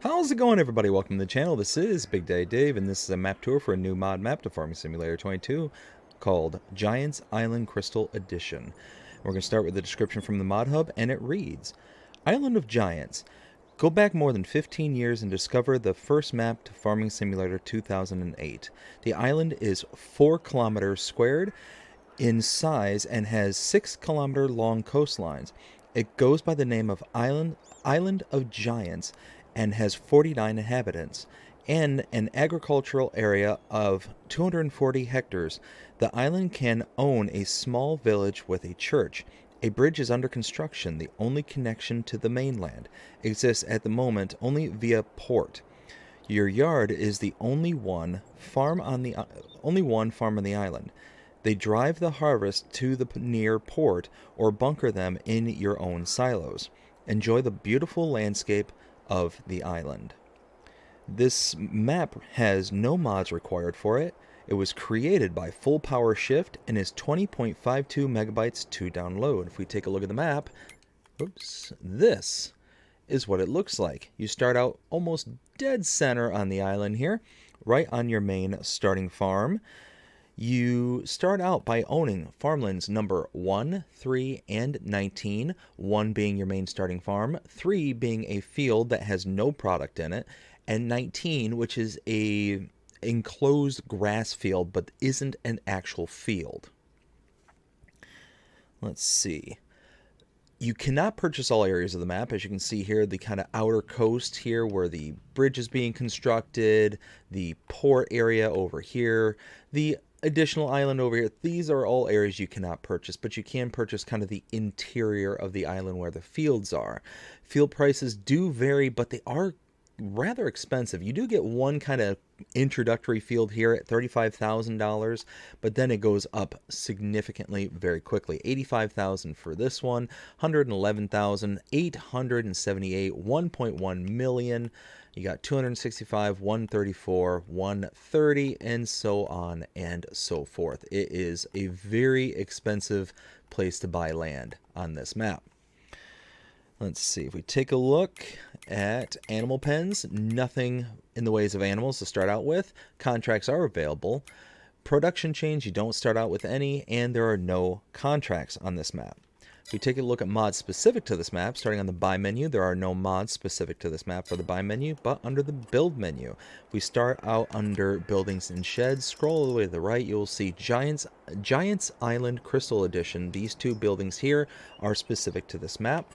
How's it going, everybody? Welcome to the channel. This is Big Daddy Dave, and this is a map tour for a new mod map to Farming Simulator 22 called Giants Island Crystal Edition. We're going to start with the description from the mod hub, and it reads, Island of Giants. Go back more than 15 years and discover the first map to Farming Simulator 2008. The island is 4 kilometers squared in size and has 6-kilometer long coastlines. It goes by the name of Island of Giants and has 49 inhabitants and an agricultural area of 240 hectares. The island can own a small village with a church. A bridge is under construction. The only connection to the mainland exists at the moment only via port. Your yard is the only one farm on the island. They drive the harvest to the near port or bunker them in your own silos. Enjoy the beautiful landscape of the island. This map has no mods required for it. It was created by Full Power Shift and is 20.52 megabytes to download. If we take a look at the map, this is what it looks like. You start out almost dead center on the island here, right on your main starting farm. You start out by owning farmlands number 1, 3, and 19, 1 being your main starting farm, 3 being a field that has no product in it, and 19, which is a enclosed grass field but isn't an actual field. Let's see. You cannot purchase all areas of the map. As you can see here, the kind of outer coast here where the bridge is being constructed, the port area over here, the additional island over here. These are all areas you cannot purchase, but you can purchase kind of the interior of the island where the fields are. Field prices do vary, but they are rather expensive. You do get one kind of introductory field here at $35,000, but then it goes up significantly very quickly. $85,000 for this one, $111,000, $878, $1.1 million. You got 265, 134, 130, and so on and so forth. It is a very expensive place to buy land on this map. Let's see, if we take a look at animal pens, nothing in the ways of animals to start out with. Contracts are available. Production chains, you don't start out with any, and there are no contracts on this map. If we take a look at mods specific to this map, starting on the buy menu, there are no mods specific to this map for the buy menu, but under the build menu, we start out under buildings and sheds. Scroll all the way to the right, you'll see Giants Island Crystal Edition. These 2 buildings here are specific to this map.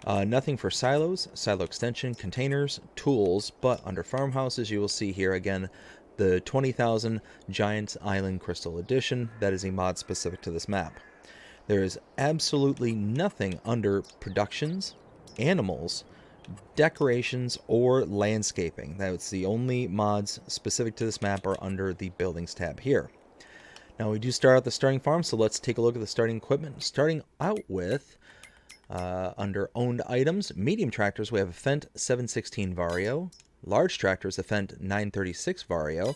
Nothing for silos, silo extension, containers, tools, but under farmhouses you will see here again the 20,000 Giants Island Crystal Edition. That is a mod specific to this map. There is absolutely nothing under productions, animals, decorations, or landscaping. That's the only mods specific to this map are under the buildings tab here. Now we do start out the starting farm, so let's take a look at the starting equipment. Starting out with under owned items, medium tractors, we have a Fendt 716 Vario. Large tractors, the Fendt 936 Vario.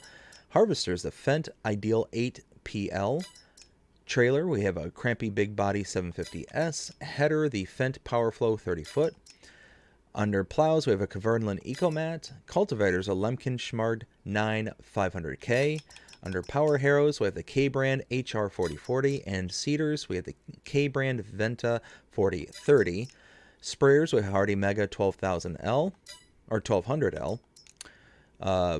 Harvesters, the Fendt Ideal 8 PL. Trailer, we have a Crampy Big Body 750S. Header, the Fendt PowerFlow 30 foot. Under plows, we have a Kverneland EcoMat. Cultivators, a Lemken Schmard 9 500K. Under power harrows, we have the K-Brand HR 4040, and seeders, we have the K-Brand Venta 4030. Sprayers, we have Hardy Mega 12,000L, or 1200L.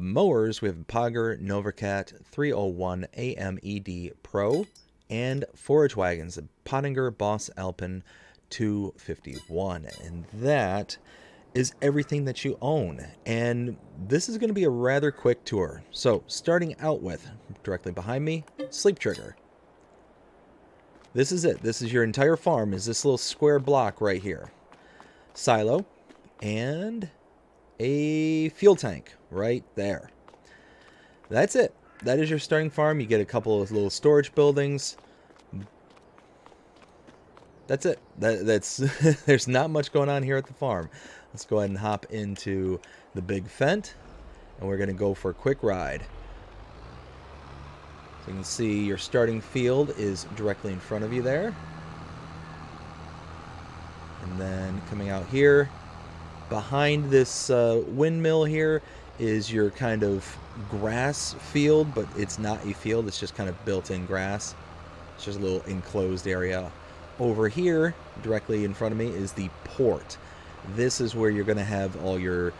Mowers, we have Pogger Novacat 301 AMED Pro, and forage wagons, the Pottinger Boss Alpen 251. And that is everything that you own, and this is going to be a rather quick tour. So starting out with, directly behind me, Sleep Trigger. This is it. This is your entire farm, is this little square block right here. Silo and a fuel tank right there. That's it. That is your starting farm. You get a couple of little storage buildings. That's it. That's there's not much going on here at the farm. Let's go ahead and hop into the big Fendt, and we're going to go for a quick ride. So you can see your starting field is directly in front of you there. And then coming out here, Behind this windmill here is your kind of grass field, but it's not a field, it's just kind of built-in grass. It's just a little enclosed area. Over here, directly in front of me, is the port. This is where you're going to have all your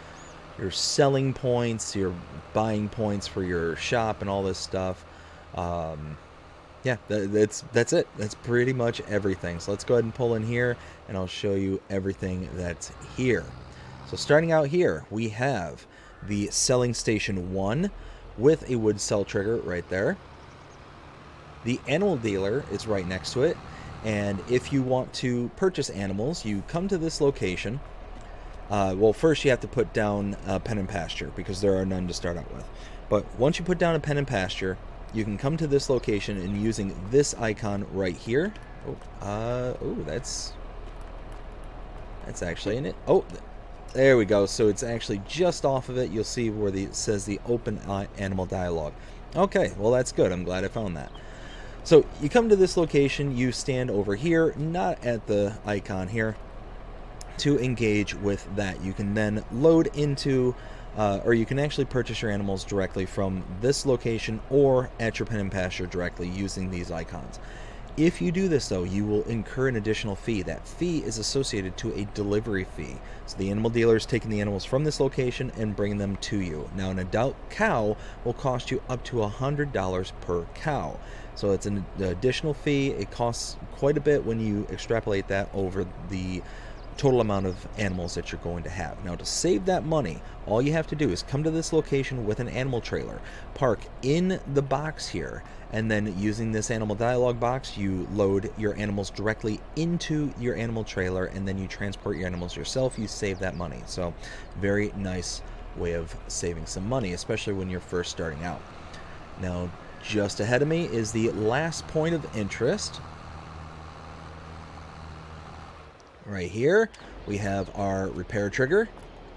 selling points, your buying points for your shop and all this stuff. Yeah, that's it. That's pretty much everything. So let's go ahead and pull in here, and I'll show you everything that's here. So starting out here, we have the selling station 1 with a wood sell trigger right there. The animal dealer is right next to it, and if you want to purchase animals, you come to this location. Well, first you have to put down a pen and pasture because there are none to start out with. But once you put down a pen and pasture, you can come to this location and using this icon right here. That's actually in it. Oh, there we go. So it's actually just off of it. You'll see where it says the open animal dialogue. Okay, well that's good. I'm glad I found that. So you come to this location, you stand over here, not at the icon here, to engage with that. You can then load into, or you can actually purchase your animals directly from this location or at your pen and pasture directly using these icons. If you do this though, you will incur an additional fee. That fee is associated to a delivery fee. So the animal dealer is taking the animals from this location and bringing them to you. Now an adult cow will cost you up to $100 per cow. So it's an additional fee. It costs quite a bit when you extrapolate that over the total amount of animals that you're going to have. Now to save that money, all you have to do is come to this location with an animal trailer, park in the box here, and then using this animal dialogue box, you load your animals directly into your animal trailer, and then you transport your animals yourself. You save that money. So very nice way of saving some money, especially when you're first starting out. Now just ahead of me is the last point of interest. Right here, we have our repair trigger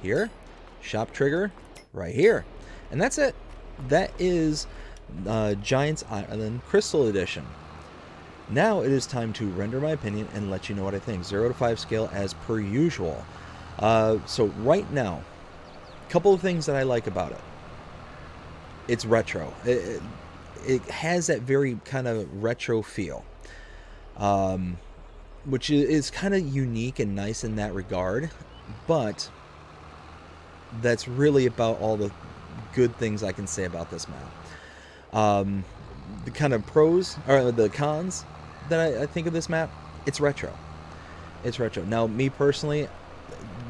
here, shop trigger right here, and that's it. That is Giants Island Crystal Edition. Now it is time to render my opinion and let you know what I think. 0 to 5 scale as per usual. So right now, a couple of things that I like about it. It's retro. It has that very kind of retro feel. Which is kind of unique and nice in that regard, but that's really about all the good things I can say about this map. The kind of pros, or the cons that I think of this map, it's retro. It's retro. Now, me personally,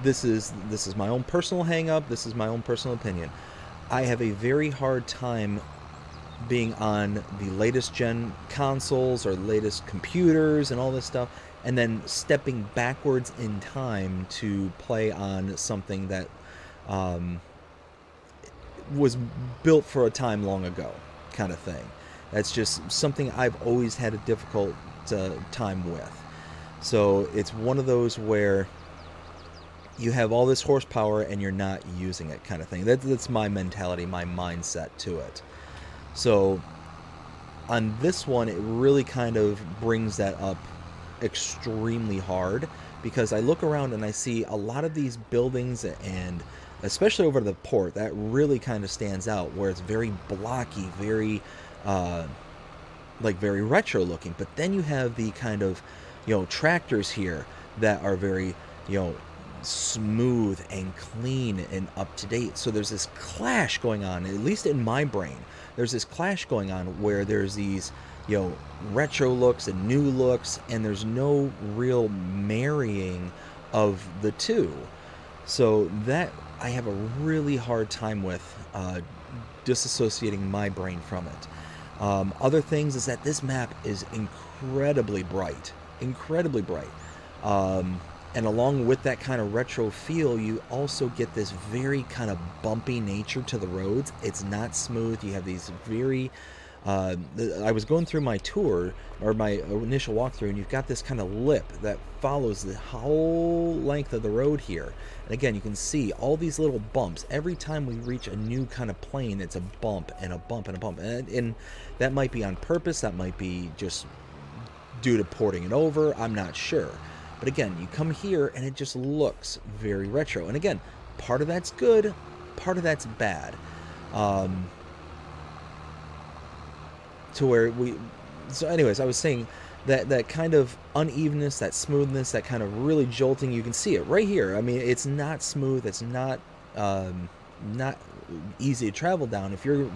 this is my own personal hang-up, this is my own personal opinion. I have a very hard time being on the latest gen consoles or latest computers and all this stuff, and then stepping backwards in time to play on something that was built for a time long ago, kind of thing. That's just something I've always had a difficult time with. So it's one of those where you have all this horsepower and you're not using it, kind of thing. That's my mentality, my mindset to it. So on this one, it really kind of brings that up extremely hard, because I look around and I see a lot of these buildings, and especially over the port, that really kind of stands out, where it's very blocky, very very retro looking. But then you have the kind of, tractors here that are very, smooth and clean and up to date. So there's this clash going on, at least in my brain. There's this clash going on where there's these, retro looks and new looks, and there's no real marrying of the two. So that I have a really hard time with disassociating my brain from it. Other things is that this map is incredibly bright. And along with that kind of retro feel, you also get this very kind of bumpy nature to the roads. It's not smooth. You have these very... I was going through my tour, or my initial walkthrough, and you've got this kind of lip that follows the whole length of the road here. And again, you can see all these little bumps. Every time we reach a new kind of plane, it's a bump and a bump and a bump. And that might be on purpose. That might be just due to porting it over. I'm not sure. But again, you come here and it just looks very retro. And again, part of that's good, part of that's bad. Um, to where we so anyways, I was saying that kind of unevenness, that smoothness, that kind of really jolting, you can see it right here. I mean, it's not smooth, it's um, not easy to travel down. If you're,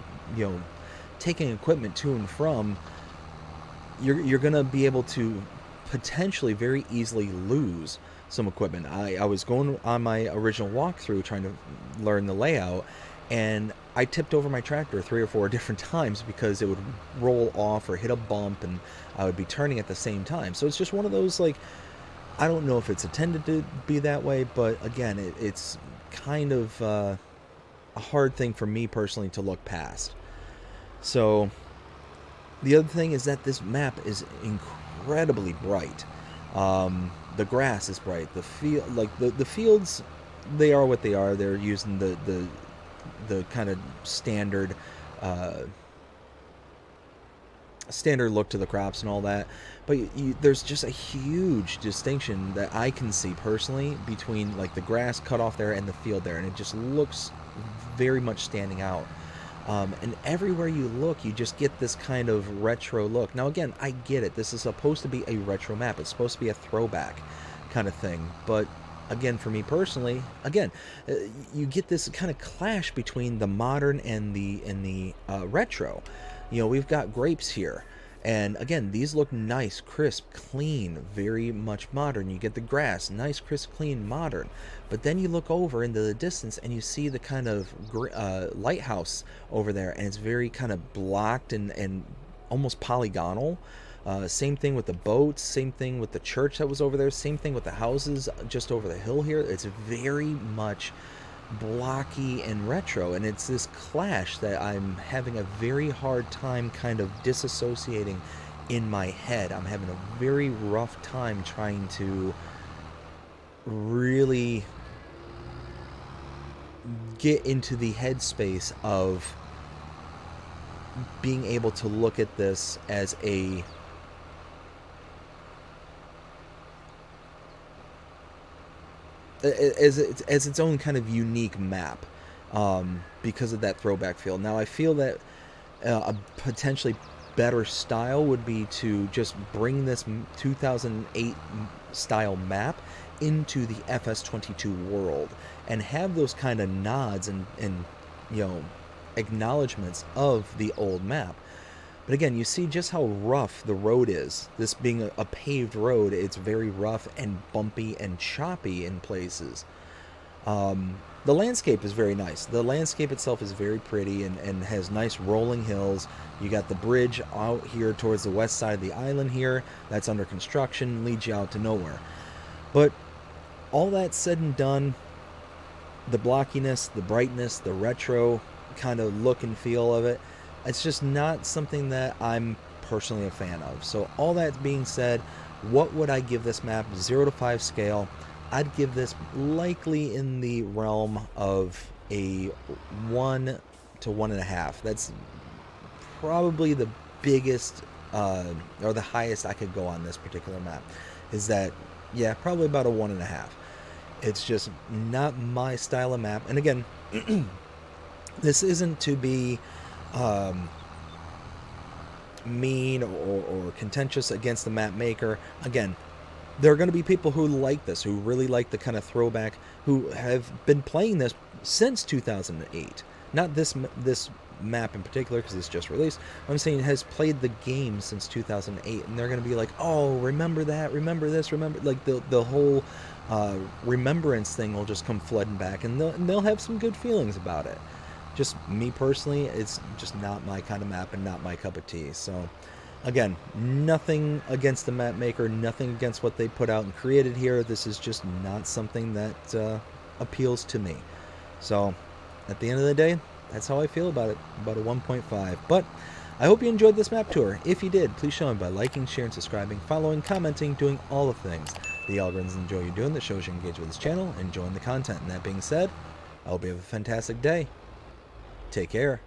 taking equipment to and from, you're gonna be able to potentially very easily lose some equipment. I was going on my original walkthrough trying to learn the layout, and I tipped over my tractor 3 or 4 different times because it would roll off or hit a bump, and I would be turning at the same time. So it's just one of those, like, I don't know if it's intended to be that way, but again, it's kind of a hard thing for me personally to look past. So the other thing is that this map is incredibly bright. The grass is bright. The field, like the fields, they are what they are. They're using the kind of uh, standard look to the crops and all that. But there's just a huge distinction that I can see personally between like the grass cut off there and the field there, and it just looks very much standing out. And everywhere you look, you just get this kind of retro look. Now, again, I get it. This is supposed to be a retro map. It's supposed to be a throwback kind of thing. But again, for me personally, again, you get this kind of clash between the modern and the retro. We've got grapes here. And again, these look nice, crisp, clean, very much modern. You get the grass, nice, crisp, clean, modern. But then you look over into the distance and you see the kind of lighthouse over there, and it's very kind of blocked and almost polygonal. Same thing with the boats, same thing with the church that was over there, same thing with the houses just over the hill here. It's very much blocky and retro, and it's this clash that I'm having a very hard time kind of disassociating in my head. I'm having a very rough time trying to really get into the headspace of being able to look at this as its own kind of unique map, because of that throwback feel. Now, I feel that a potentially better style would be to just bring this 2008 style map into the FS22 world and have those kind of nods and acknowledgments of the old map. But again, you see just how rough the road is. This being a paved road, it's very rough and bumpy and choppy in places. The landscape is very nice. The landscape itself is very pretty and has nice rolling hills. You got the bridge out here towards the west side of the island here. That's under construction, leads you out to nowhere. But all that said and done, the blockiness, the brightness, the retro kind of look and feel of it, it's just not something that I'm personally a fan of. So all that being said, what would I give this map? 0 to 5 scale. I'd give this likely in the realm of a 1 to 1.5. That's probably the biggest or the highest I could go on this particular map. Is that, yeah, probably about a 1.5. It's just not my style of map. And again, this isn't to be mean or contentious against the map maker. Again, there are going to be people who like this, who really like the kind of throwback, who have been playing this since 2008. Not this map in particular, because it's just released. I'm saying has played the game since 2008, and they're going to be like, oh, remember that, remember this, remember, like the whole remembrance thing will just come flooding back, and they'll have some good feelings about it. Just me personally, it's just not my kind of map and not my cup of tea. So again, nothing against the map maker, nothing against what they put out and created here. This is just not something that appeals to me. So at the end of the day, that's how I feel about it, about a 1.5. But I hope you enjoyed this map tour. If you did, please show me by liking, sharing, subscribing, following, commenting, doing all the things the algorithms enjoy you doing that shows you engage with this channel and enjoying the content. And that being said, I hope you have a fantastic day. Take care.